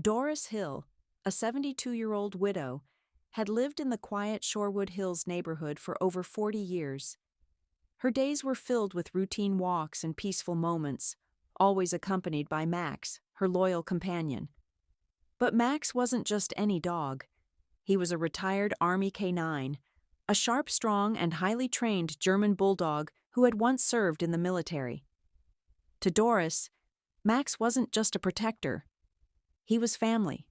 Doris Hill, a 72-year-old widow, had lived in the quiet Shorewood Hills neighborhood for over 40 years. Her days were filled with routine walks and peaceful moments, always accompanied by Max, her loyal companion. But Max wasn't just any dog. He was a retired Army K-9, a sharp, strong, and highly trained German Bulldog who had once served in the military. To Doris, Max wasn't just a protector. He was family.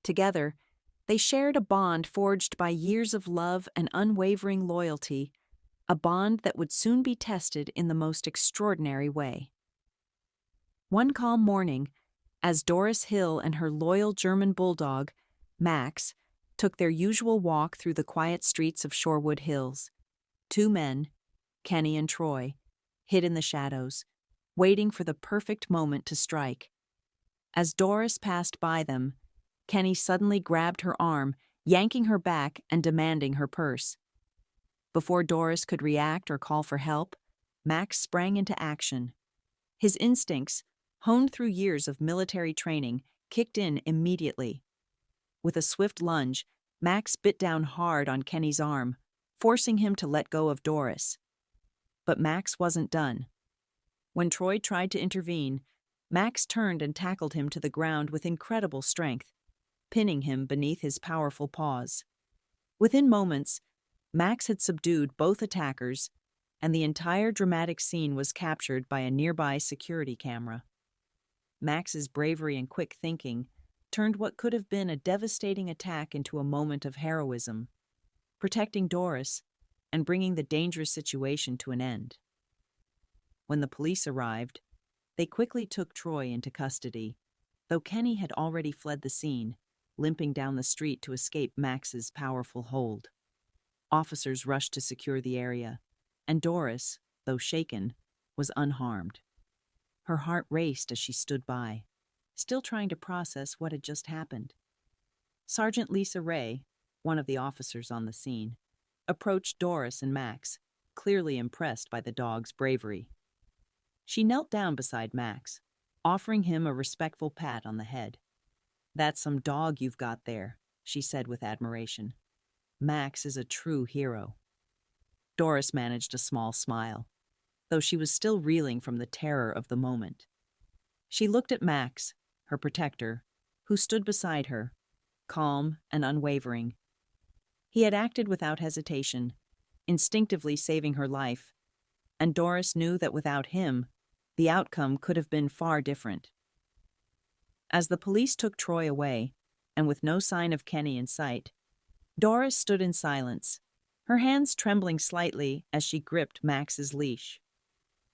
Together, they shared a bond forged by years of love and unwavering loyalty, a bond that would soon be tested in the most extraordinary way. One calm morning, as Doris Hill and her loyal German Bulldog, Max, took their usual walk through the quiet streets of Shorewood Hills, two men, Kenny and Troy, hid in the shadows, waiting for the perfect moment to strike. As Doris passed by them, Kenny suddenly grabbed her arm, yanking her back and demanding her purse. Before Doris could react or call for help, Max sprang into action. His instincts, honed through years of military training, kicked in immediately. With a swift lunge, Max bit down hard on Kenny's arm, forcing him to let go of Doris. But Max wasn't done. When Troy tried to intervene, Max turned and tackled him to the ground with incredible strength, pinning him beneath his powerful paws. Within moments, Max had subdued both attackers, and the entire dramatic scene was captured by a nearby security camera. Max's bravery and quick thinking turned what could have been a devastating attack into a moment of heroism, protecting Doris and bringing the dangerous situation to an end. When the police arrived, they quickly took Troy into custody, though Kenny had already fled the scene, limping down the street to escape Max's powerful hold. Officers rushed to secure the area, and Doris, though shaken, was unharmed. Her heart raced as she stood by, still trying to process what had just happened. Sergeant Lisa Ray, one of the officers on the scene, approached Doris and Max, clearly impressed by the dog's bravery. She knelt down beside Max, offering him a respectful pat on the head. "That's some dog you've got there," she said with admiration. "Max is a true hero." Doris managed a small smile, though she was still reeling from the terror of the moment. She looked at Max, her protector, who stood beside her, calm and unwavering. He had acted without hesitation, instinctively saving her life, and Doris knew that without him, the outcome could have been far different. As the police took Troy away, and with no sign of Kenny in sight, Doris stood in silence, her hands trembling slightly as she gripped Max's leash.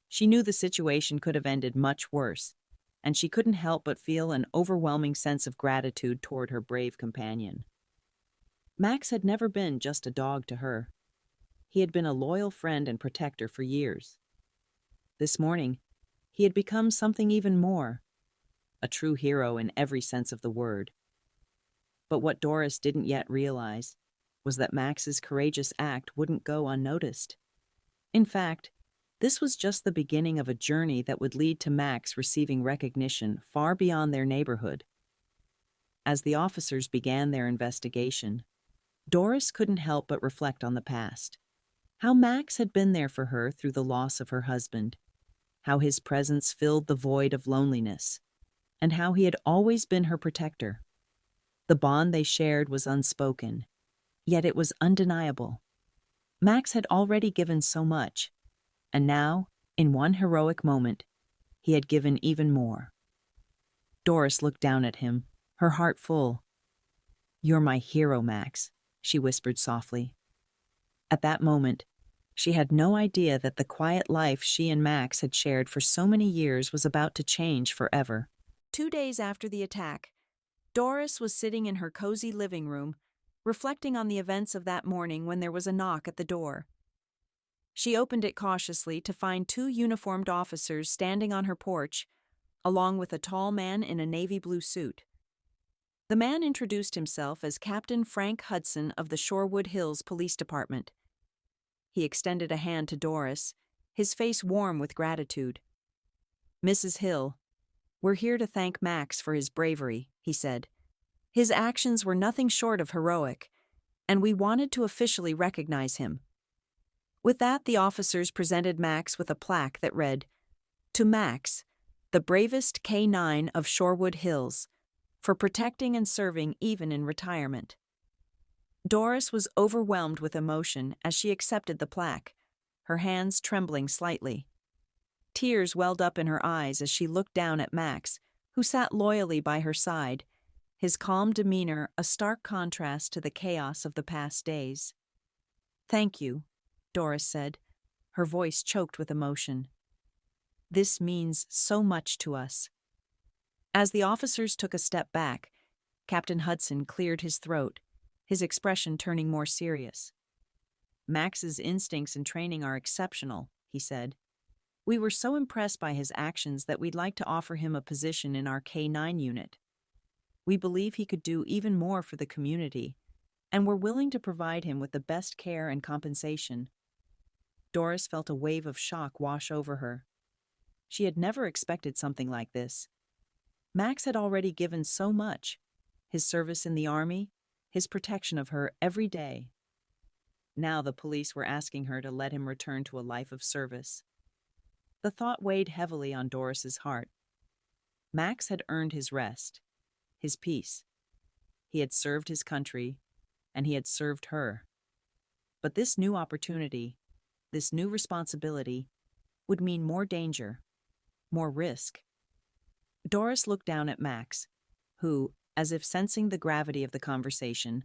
She knew the situation could have ended much worse, and she couldn't help but feel an overwhelming sense of gratitude toward her brave companion. Max had never been just a dog to her. He had been a loyal friend and protector for years. This morning, he had become something even more, a true hero in every sense of the word. But what Doris didn't yet realize was that Max's courageous act wouldn't go unnoticed. In fact, this was just the beginning of a journey that would lead to Max receiving recognition far beyond their neighborhood. As the officers began their investigation, Doris couldn't help but reflect on the past. How Max had been there for her through the loss of her husband, how his presence filled the void of loneliness, and how he had always been her protector. The bond they shared was unspoken, yet it was undeniable. Max had already given so much, and now, in one heroic moment, he had given even more. Doris looked down at him, her heart full. "You're my hero, Max," she whispered softly. At that moment, she had no idea that the quiet life she and Max had shared for so many years was about to change forever. 2 days after the attack, Doris was sitting in her cozy living room, reflecting on the events of that morning when there was a knock at the door. She opened it cautiously to find 2 uniformed officers standing on her porch, along with a tall man in a navy blue suit. The man introduced himself as Captain Frank Hudson of the Shorewood Hills Police Department. He extended a hand to Doris, his face warm with gratitude. "Mrs. Hill, "We're here to thank Max for his bravery," he said. "His actions were nothing short of heroic, and we wanted to officially recognize him." With that, the officers presented Max with a plaque that read, "To Max, the bravest K9 of Shorewood Hills, for protecting and serving even in retirement." Doris was overwhelmed with emotion as she accepted the plaque, her hands trembling slightly. Tears welled up in her eyes as she looked down at Max, who sat loyally by her side, his calm demeanor a stark contrast to the chaos of the past days. "Thank you," Doris said, her voice choked with emotion. "This means so much to us." As the officers took a step back, Captain Hudson cleared his throat, his expression turning more serious. "Max's instincts and training are exceptional," he said. "We were so impressed by his actions that we'd like to offer him a position in our K9 unit. We believe he could do even more for the community, and we're willing to provide him with the best care and compensation." Doris felt a wave of shock wash over her. She had never expected something like this. Max had already given so much, his service in the army, his protection of her every day. Now the police were asking her to let him return to a life of service. The thought weighed heavily on Doris's heart. Max had earned his rest, his peace. He had served his country, and he had served her. But this new opportunity, this new responsibility, would mean more danger, more risk. Doris looked down at Max, who, as if sensing the gravity of the conversation,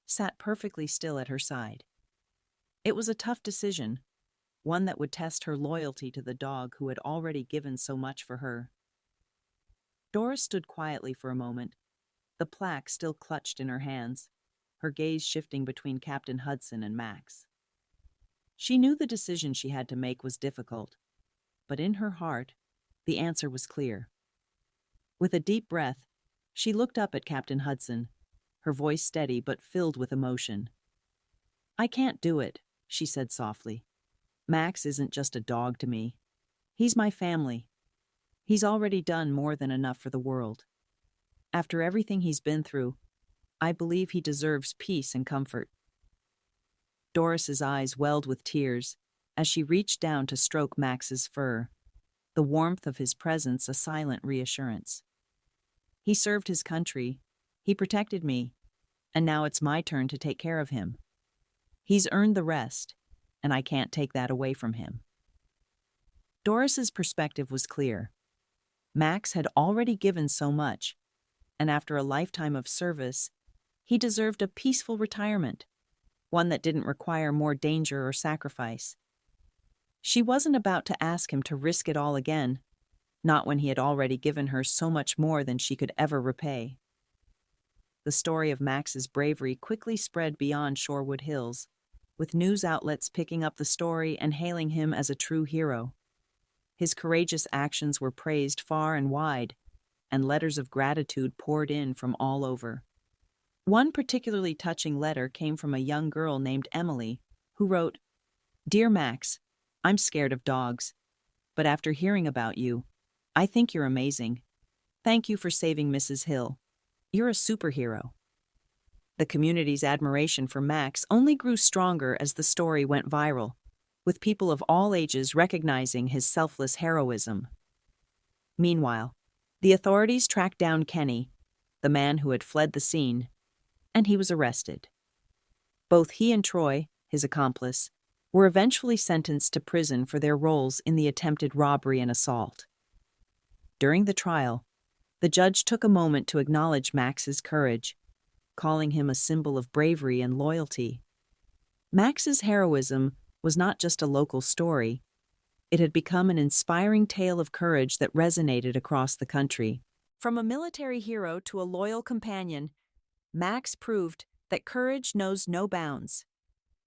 sat perfectly still at her side. It was a tough decision, one that would test her loyalty to the dog who had already given so much for her. Doris stood quietly for a moment, the plaque still clutched in her hands, her gaze shifting between Captain Hudson and Max. She knew the decision she had to make was difficult, but in her heart, the answer was clear. With a deep breath, she looked up at Captain Hudson, her voice steady but filled with emotion. "I can't do it," she said softly. "Max isn't just a dog to me. He's my family. He's already done more than enough for the world. After everything he's been through, I believe he deserves peace and comfort." Doris's eyes welled with tears as she reached down to stroke Max's fur, the warmth of his presence a silent reassurance. "He served his country, he protected me, and now it's my turn to take care of him. He's earned the rest, and I can't take that away from him." Doris's perspective was clear. Max had already given so much, and after a lifetime of service, he deserved a peaceful retirement, one that didn't require more danger or sacrifice. She wasn't about to ask him to risk it all again, not when he had already given her so much more than she could ever repay. The story of Max's bravery quickly spread beyond Shorewood Hills, with news outlets picking up the story and hailing him as a true hero. His courageous actions were praised far and wide, and letters of gratitude poured in from all over. One particularly touching letter came from a young girl named Emily, who wrote, "Dear Max, I'm scared of dogs, but after hearing about you, I think you're amazing. Thank you for saving Mrs. Hill. You're a superhero." The community's admiration for Max only grew stronger as the story went viral, with people of all ages recognizing his selfless heroism. Meanwhile, the authorities tracked down Kenny, the man who had fled the scene, and he was arrested. Both he and Troy, his accomplice, were eventually sentenced to prison for their roles in the attempted robbery and assault. During the trial, the judge took a moment to acknowledge Max's courage, calling him a symbol of bravery and loyalty. Max's heroism was not just a local story. It had become an inspiring tale of courage that resonated across the country. From a military hero to a loyal companion, Max proved that courage knows no bounds.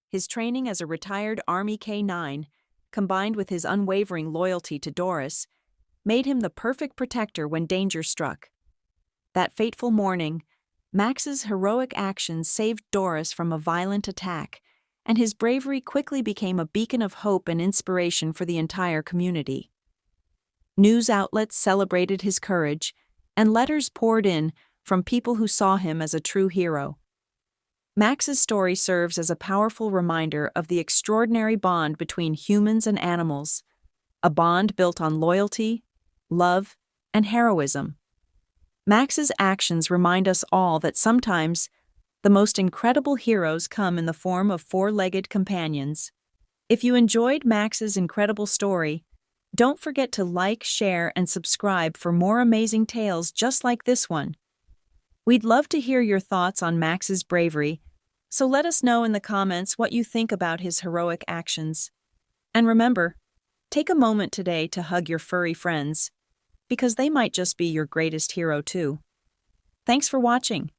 His training as a retired Army K9, combined with his unwavering loyalty to Doris, made him the perfect protector when danger struck. That fateful morning, Max's heroic actions saved Doris from a violent attack, and his bravery quickly became a beacon of hope and inspiration for the entire community. News outlets celebrated his courage, and letters poured in from people who saw him as a true hero. Max's story serves as a powerful reminder of the extraordinary bond between humans and animals, a bond built on loyalty, love, and heroism. Max's actions remind us all that sometimes the most incredible heroes come in the form of four-legged companions. If you enjoyed Max's incredible story, don't forget to like, share, and subscribe for more amazing tales just like this one. We'd love to hear your thoughts on Max's bravery, so let us know in the comments what you think about his heroic actions. And remember, take a moment today to hug your furry friends, because they might just be your greatest hero too. Thanks for watching.